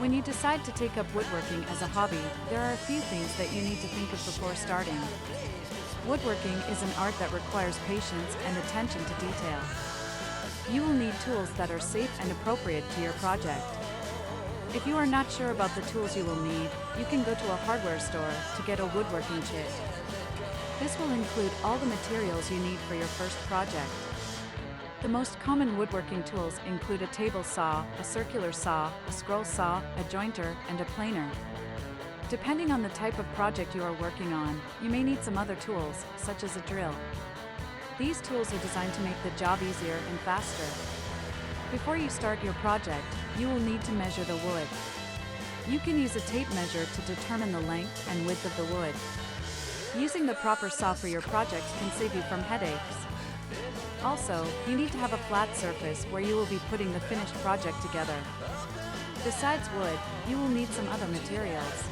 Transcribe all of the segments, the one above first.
When you decide to take up woodworking as a hobby, there are a few things that you need to think of before starting. Woodworking is an art that requires patience and attention to detail. You will need tools that are safe and appropriate to your project. If you are not sure about the tools you will need, you can go to a hardware store to get a woodworking kit. This will include all the materials you need for your first project. The most common woodworking tools include a table saw, a circular saw, a scroll saw, a jointer, and a planer. Depending on the type of project you are working on, you may need some other tools, such as a drill. These tools are designed to make the job easier and faster. Before you start your project, you will need to measure the wood. You can use a tape measure to determine the length and width of the wood. Using the proper saw for your project can save you from headaches. Also, you need to have a flat surface where you will be putting the finished project together. Besides wood, you will need some other materials.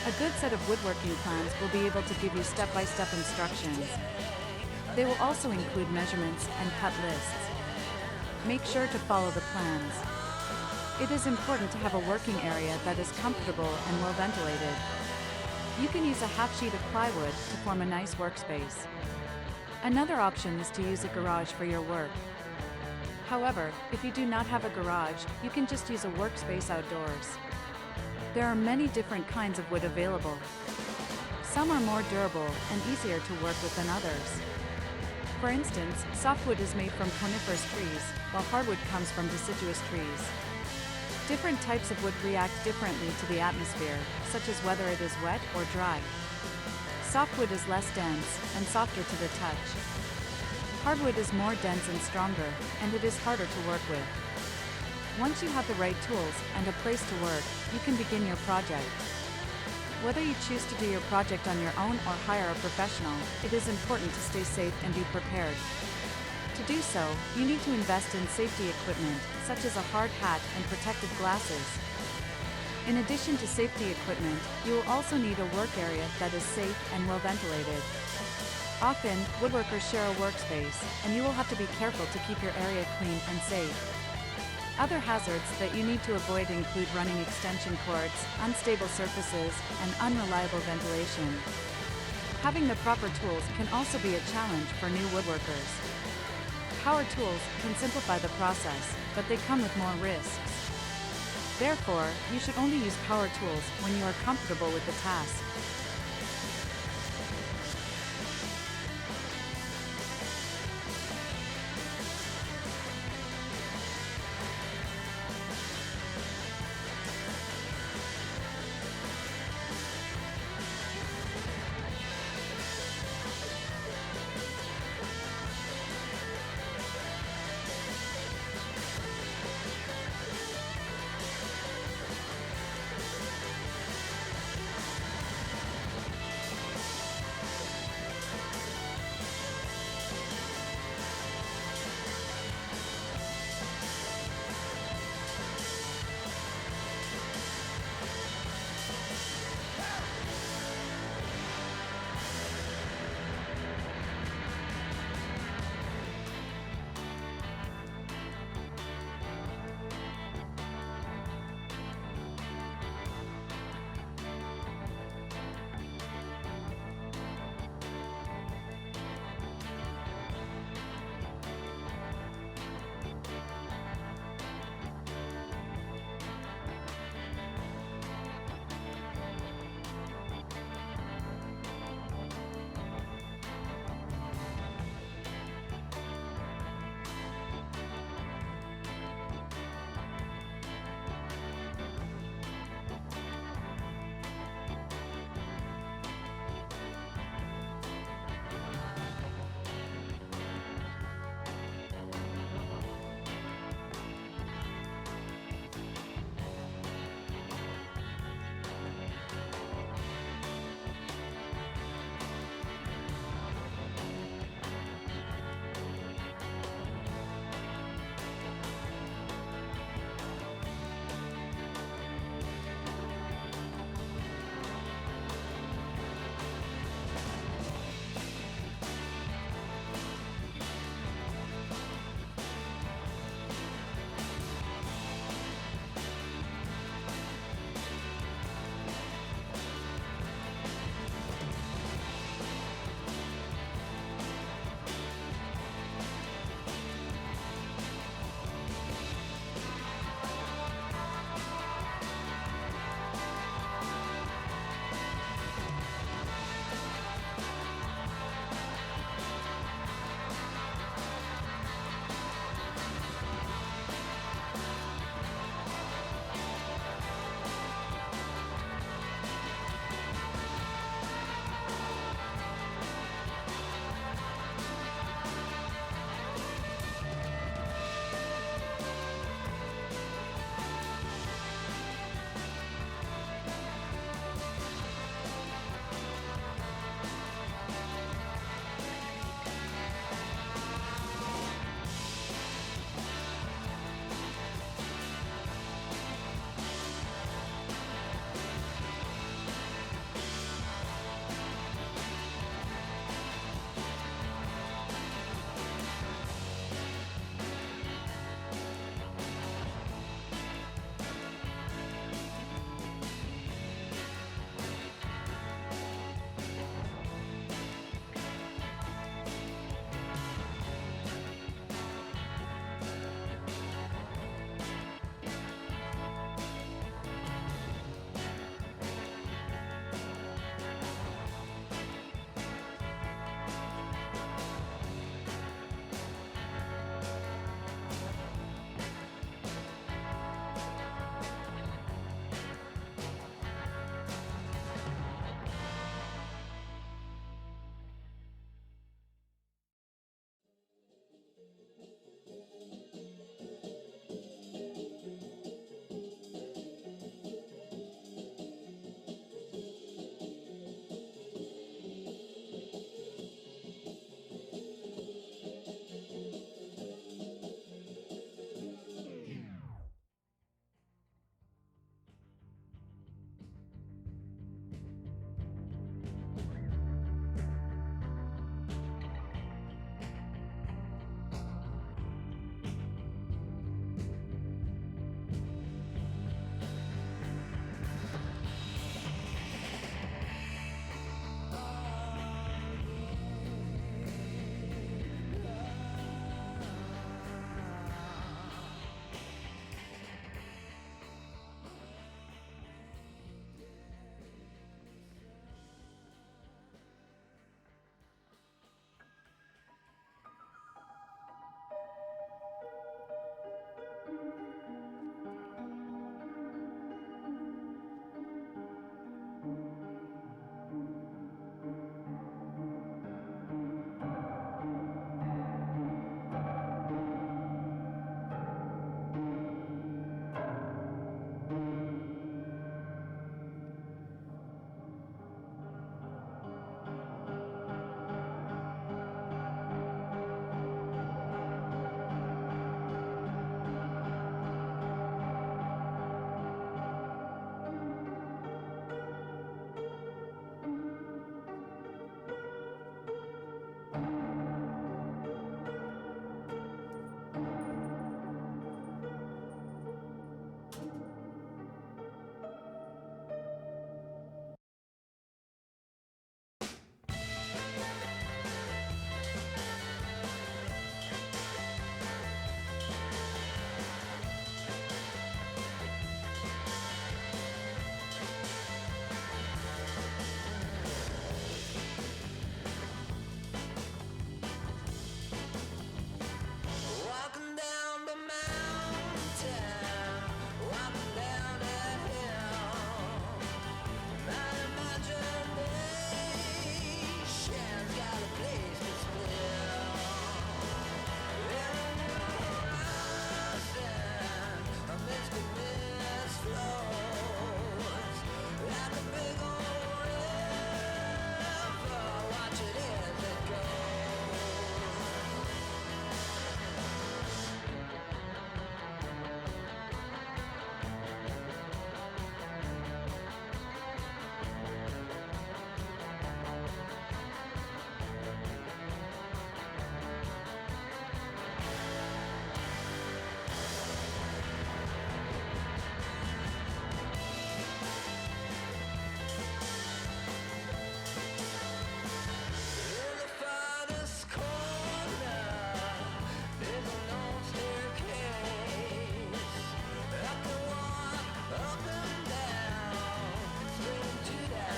A good set of woodworking plans will be able to give you step-by-step instructions. They will also include measurements and cut lists. Make sure to follow the plans. It is important to have a working area that is comfortable and well ventilated. You can use a half sheet of plywood to form a nice workspace. Another option is to use a garage for your work. However, if you do not have a garage, you can just use a workspace outdoors. There are many different kinds of wood available. Some are more durable and easier to work with than others. For instance, softwood is made from coniferous trees, while hardwood comes from deciduous trees. Different types of wood react differently to the atmosphere, such as whether it is wet or dry. Softwood is less dense and softer to the touch. Hardwood is more dense and stronger, and it is harder to work with. Once you have the right tools and a place to work, you can begin your project. Whether you choose to do your project on your own or hire a professional, it is important to stay safe and be prepared. To do so, you need to invest in safety equipment, such as a hard hat and protective glasses. In addition to safety equipment, you will also need a work area that is safe and well ventilated. Often, woodworkers share a workspace, and you will have to be careful to keep your area clean and safe. Other hazards that you need to avoid include running extension cords, unstable surfaces, and unreliable ventilation. Having the proper tools can also be a challenge for new woodworkers. Power tools can simplify the process, but they come with more risks. Therefore, you should only use power tools when you are comfortable with the task.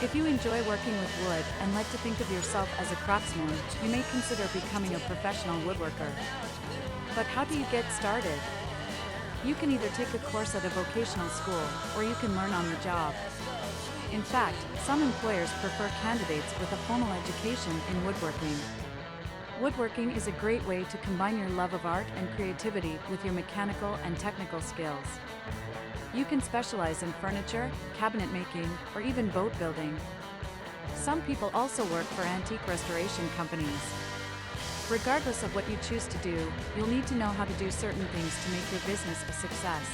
If you enjoy working with wood and like to think of yourself as a craftsman, you may consider becoming a professional woodworker. But how do you get started? You can either take a course at a vocational school, or you can learn on the job. In fact, some employers prefer candidates with a formal education in woodworking. Woodworking is a great way to combine your love of art and creativity with your mechanical and technical skills. You can specialize in furniture, cabinet making, or even boat building. Some people also work for antique restoration companies. Regardless of what you choose to do, you'll need to know how to do certain things to make your business a success.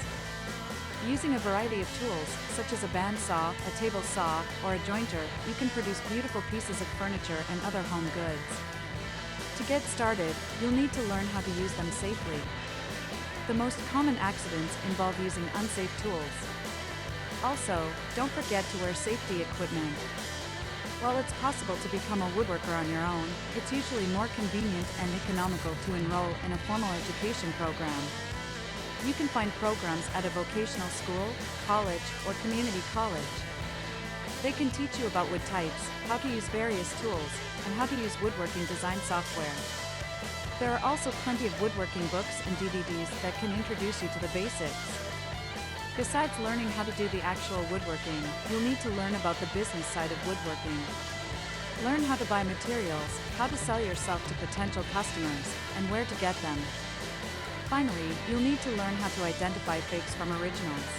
Using a variety of tools, such as a bandsaw, a table saw, or a jointer, you can produce beautiful pieces of furniture and other home goods. To get started, you'll need to learn how to use them safely. The most common accidents involve using unsafe tools. Also, don't forget to wear safety equipment. While it's possible to become a woodworker on your own, it's usually more convenient and economical to enroll in a formal education program. You can find programs at a vocational school, college, or community college. They can teach you about wood types, how to use various tools, and how to use woodworking design software. There are also plenty of woodworking books and DVDs that can introduce you to the basics. Besides learning how to do the actual woodworking, you'll need to learn about the business side of woodworking. Learn how to buy materials, how to sell yourself to potential customers, and where to get them. Finally, you'll need to learn how to identify fakes from originals.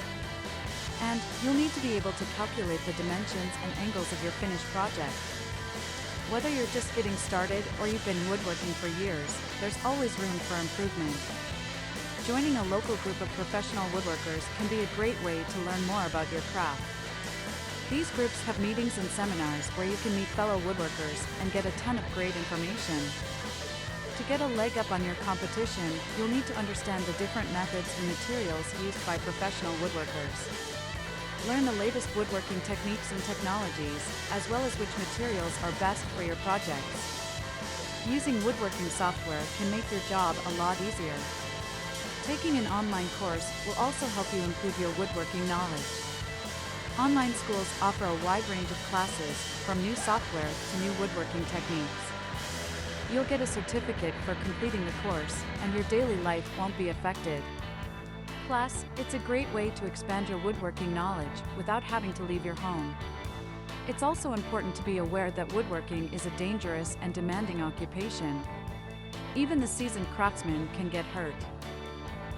And you'll need to be able to calculate the dimensions and angles of your finished project. Whether you're just getting started or you've been woodworking for years, there's always room for improvement. Joining a local group of professional woodworkers can be a great way to learn more about your craft. These groups have meetings and seminars where you can meet fellow woodworkers and get a ton of great information. To get a leg up on your competition, you'll need to understand the different methods and materials used by professional woodworkers. Learn the latest woodworking techniques and technologies, as well as which materials are best for your projects. Using woodworking software can make your job a lot easier. Taking an online course will also help you improve your woodworking knowledge. Online schools offer a wide range of classes, from new software to new woodworking techniques. You'll get a certificate for completing the course, and your daily life won't be affected. Plus, it's a great way to expand your woodworking knowledge without having to leave your home. It's also important to be aware that woodworking is a dangerous and demanding occupation. Even the seasoned craftsman can get hurt.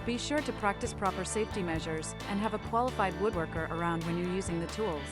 Be sure to practice proper safety measures and have a qualified woodworker around when you're using the tools.